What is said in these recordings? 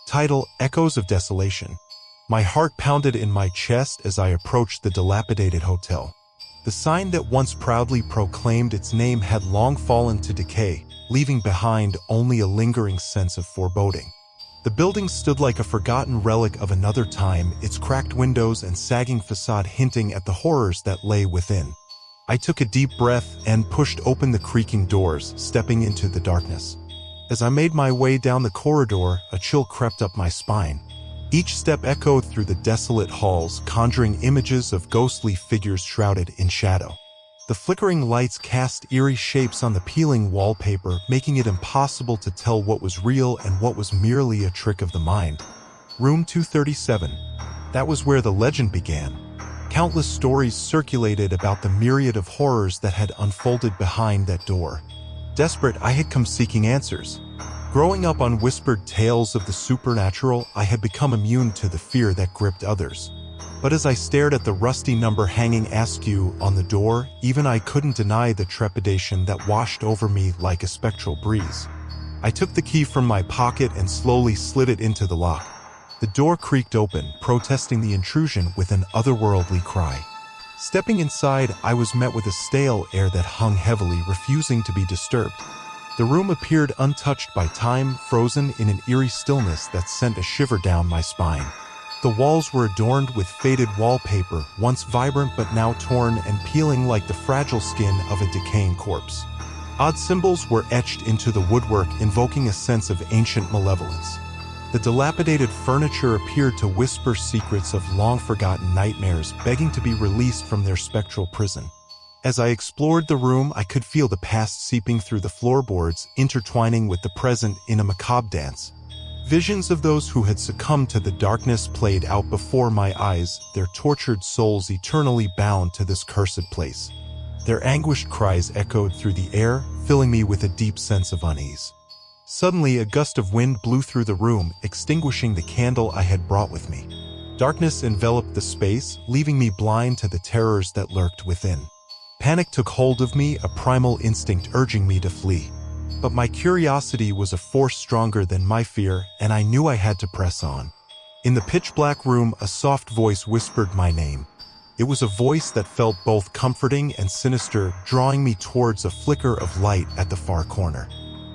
Title: Echoes of Desolation. My heart pounded in my chest as I approached the dilapidated hotel. The sign that once proudly proclaimed its name had long fallen to decay, leaving behind only a lingering sense of foreboding. The building stood like a forgotten relic of another time, its cracked windows and sagging facade hinting at the horrors that lay within. I took a deep breath and pushed open the creaking doors, stepping into the darkness. As I made my way down the corridor, a chill crept up my spine. Each step echoed through the desolate halls, conjuring images of ghostly figures shrouded in shadow. The flickering lights cast eerie shapes on the peeling wallpaper, making it impossible to tell what was real and what was merely a trick of the mind. Room 237. That was where the legend began. Countless stories circulated about the myriad of horrors that had unfolded behind that door. Desperate, I had come seeking answers. Growing up on whispered tales of the supernatural, I had become immune to the fear that gripped others. But as I stared at the rusty number hanging askew on the door, even I couldn't deny the trepidation that washed over me like a spectral breeze. I took the key from my pocket and slowly slid it into the lock. The door creaked open, protesting the intrusion with an otherworldly cry. Stepping inside, I was met with a stale air that hung heavily, refusing to be disturbed. The room appeared untouched by time, frozen in an eerie stillness that sent a shiver down my spine. The walls were adorned with faded wallpaper, once vibrant but now torn and peeling like the fragile skin of a decaying corpse. Odd symbols were etched into the woodwork, invoking a sense of ancient malevolence. The dilapidated furniture appeared to whisper secrets of long-forgotten nightmares, begging to be released from their spectral prison. As I explored the room, I could feel the past seeping through the floorboards, intertwining with the present in a macabre dance. Visions of those who had succumbed to the darkness played out before my eyes, their tortured souls eternally bound to this cursed place. Their anguished cries echoed through the air, filling me with a deep sense of unease. Suddenly, a gust of wind blew through the room, extinguishing the candle I had brought with me. Darkness enveloped the space, leaving me blind to the terrors that lurked within. Panic took hold of me, a primal instinct urging me to flee. But my curiosity was a force stronger than my fear, and I knew I had to press on. In the pitch-black room, a soft voice whispered my name. It was a voice that felt both comforting and sinister, drawing me towards a flicker of light at the far corner.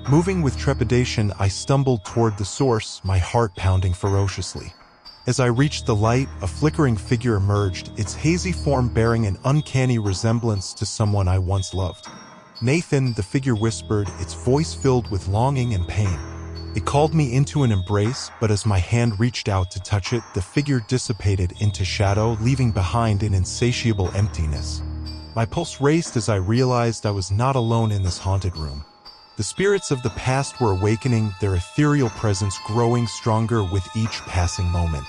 Moving with trepidation, I stumbled toward the source, my heart pounding ferociously. As I reached the light, a flickering figure emerged, its hazy form bearing an uncanny resemblance to someone I once loved. "Nathan," the figure whispered, its voice filled with longing and pain. It called me into an embrace, but as my hand reached out to touch it, the figure dissipated into shadow, leaving behind an insatiable emptiness. My pulse raced as I realized I was not alone in this haunted room. The spirits of the past were awakening, their ethereal presence growing stronger with each passing moment.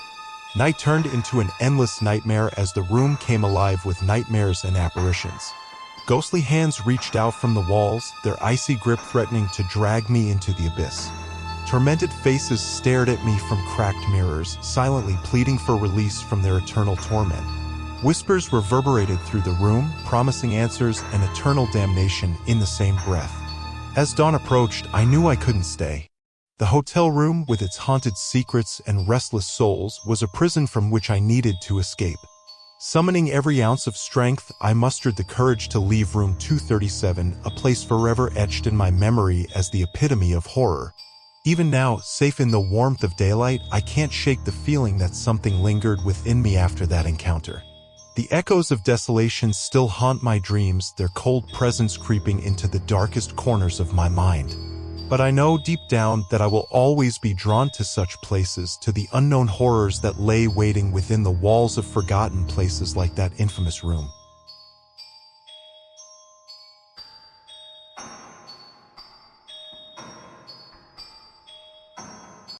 Night turned into an endless nightmare as the room came alive with nightmares and apparitions. Ghostly hands reached out from the walls, their icy grip threatening to drag me into the abyss. Tormented faces stared at me from cracked mirrors, silently pleading for release from their eternal torment. Whispers reverberated through the room, promising answers and eternal damnation in the same breath. As dawn approached, I knew I couldn't stay. The hotel room, with its haunted secrets and restless souls, was a prison from which I needed to escape. Summoning every ounce of strength, I mustered the courage to leave room 237, a place forever etched in my memory as the epitome of horror. Even now, safe in the warmth of daylight, I can't shake the feeling that something lingered within me after that encounter. The echoes of desolation still haunt my dreams, their cold presence creeping into the darkest corners of my mind. But I know deep down that I will always be drawn to such places, to the unknown horrors that lay waiting within the walls of forgotten places like that infamous room.